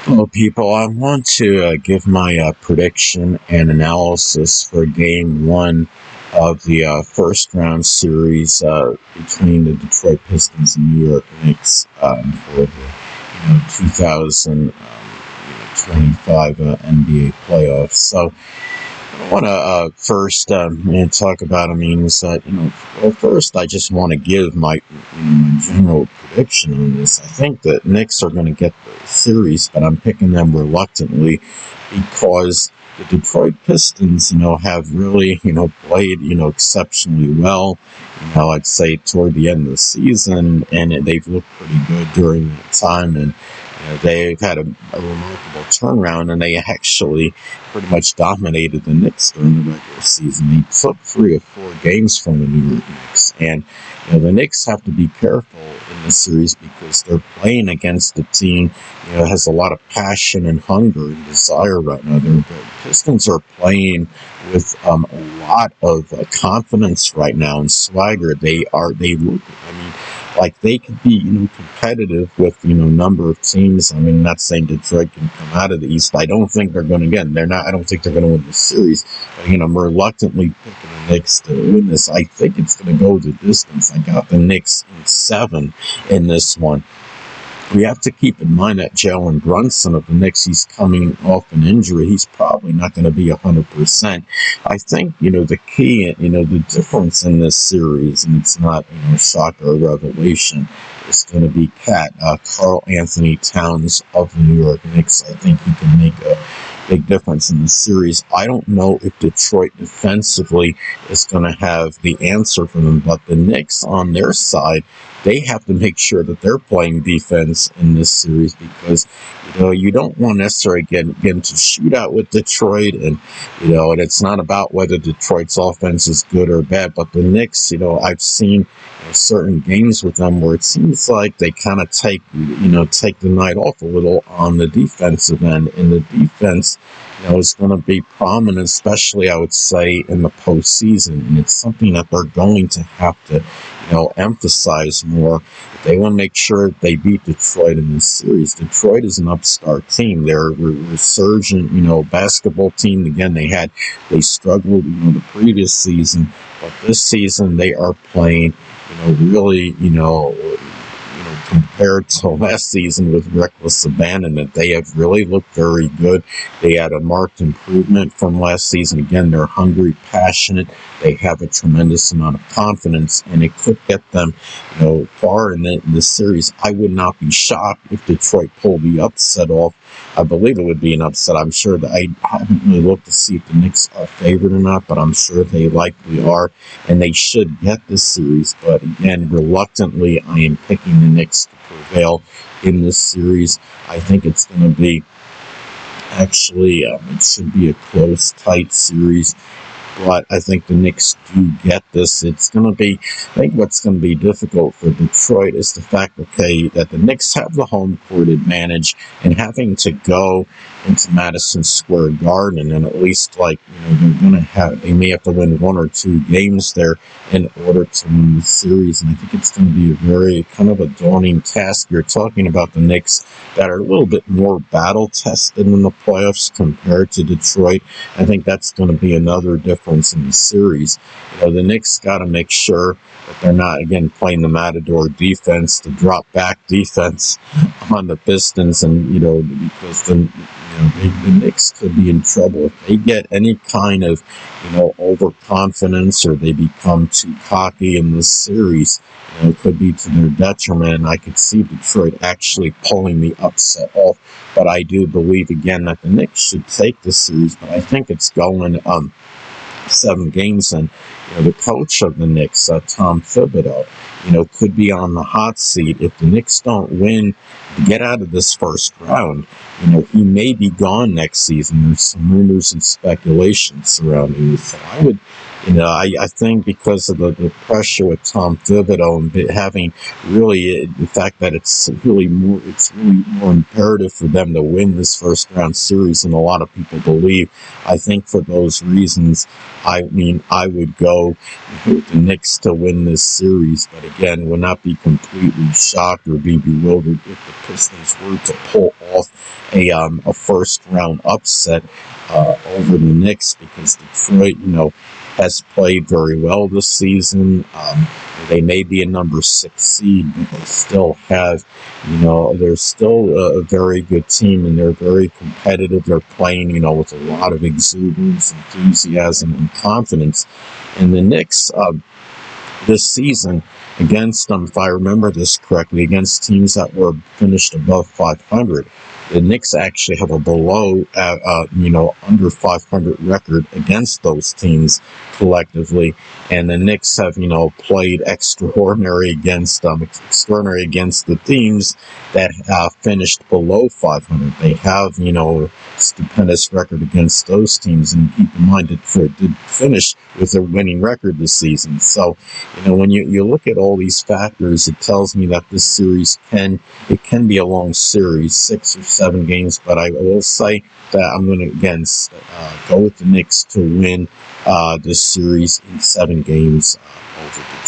Hello, people. I want to give my prediction and analysis for Game 1 of the first round series between the Detroit Pistons and New York Knicks for the 2025 NBA playoffs. So I want to first talk about. First I just want to give my general prediction on this. I think the Knicks are going to get the series, but I'm picking them reluctantly because the Detroit Pistons, have really, played, exceptionally well. I'd say toward the end of the season, and they've looked pretty good during that time, and they've had a remarkable turnaround, and they actually pretty much dominated the Knicks during the regular season. They took 3 or 4 games from the New York Knicks, and the Knicks have to be careful in this series because they're playing against a team that has a lot of passion and hunger and desire right now. The Pistons are playing with a lot of confidence right now and swagger. They look, like they could be, competitive with, number of teams. Not saying Detroit can come out of the East. I don't think they're going to, I don't think they're going to win the series. But, I'm reluctantly picking the Knicks to win this. I think it's going to go the distance. I got the Knicks in 7 in this one. We have to keep in mind that Jalen Brunson of the Knicks, he's coming off an injury. He's probably not going to be 100%. I think, the key, the difference in this series, and it's not, shock or revelation, is going to be Karl Anthony Towns of the New York Knicks. I think he can make a big difference in the series. I don't know if Detroit defensively is going to have the answer for them, but the Knicks on their side, they have to make sure that they're playing defense in this series because, you don't want to necessarily get into shootout with Detroit, and, and it's not about whether Detroit's offense is good or bad, but the Knicks, I've seen certain games with them where it seems like they kind of take the night off a little on the defensive end, and the defense, is going to be prominent, especially, I would say, in the postseason, and it's something that they're going to have to, emphasize more. They want to make sure they beat Detroit in this series. Detroit is an upstart team. They're a resurgent, basketball team. Again, they struggled, the previous season, but this season they are playing, really, compared to last season with reckless abandonment. They have really looked very good. They had a marked improvement from last season. Again, they're hungry, passionate. They have a tremendous amount of confidence, and it could get them, far in the series. I would not be shocked if Detroit pulled the upset off. I believe it would be an upset. I'm sure that I haven't really looked to see if the Knicks are favored or not, but I'm sure they likely are, and they should get this series. But again, reluctantly, I am picking the Knicks to prevail in this series. I think it's going to be it should be a close, tight series. But I think the Knicks do get this. It's going to be, I think what's going to be difficult for Detroit is the fact, that the Knicks have the home court advantage, and having to go into Madison Square Garden, and at least they may have to win 1 or 2 games there in order to win the series. And I think it's going to be a very kind of a daunting task. You're talking about the Knicks that are a little bit more battle tested in the playoffs compared to Detroit. I think that's going to be another difference in the series. The Knicks got to make sure that they're not, again, playing the Matador defense, the drop back defense on the Pistons, and because the Knicks could be in trouble if they get any kind of overconfidence, or they become too cocky in this series. It could be to their detriment, and I could see Detroit actually pulling the upset off. But I do believe, again, that the Knicks should take this series, but I think it's going 7 games, and the coach of the Knicks, Tom Thibodeau, could be on the hot seat if the Knicks don't win to get out of this first round. He may be gone next season. There's some rumors and speculation surrounding this. So I would I think because of the pressure with Tom Thibodeau and having really the fact that it's really more imperative for them to win this first round series than a lot of people believe. I think for those reasons, I would go with the Knicks to win this series, but again, would not be completely shocked or be bewildered if the Pistons were to pull off a first round upset over the Knicks, because Detroit, has played very well this season. They may be a number 6 seed, but they still have, they're still a very good team, and they're very competitive. They're playing, with a lot of exuberance, enthusiasm, and confidence. And the Knicks, this season, against them, if I remember this correctly, against teams that were finished above 500, the Knicks actually have a below, under 500 record against those teams collectively, and the Knicks have, played extraordinary against the teams that finished below 500. They have, a stupendous record against those teams, and keep in mind that Detroit did finish with a winning record this season. So, when you look at all these factors, it tells me that this series can be a long series, 6 or 7 games, but I will say that I'm going to, again, go with the Knicks to win this series in 7 games over the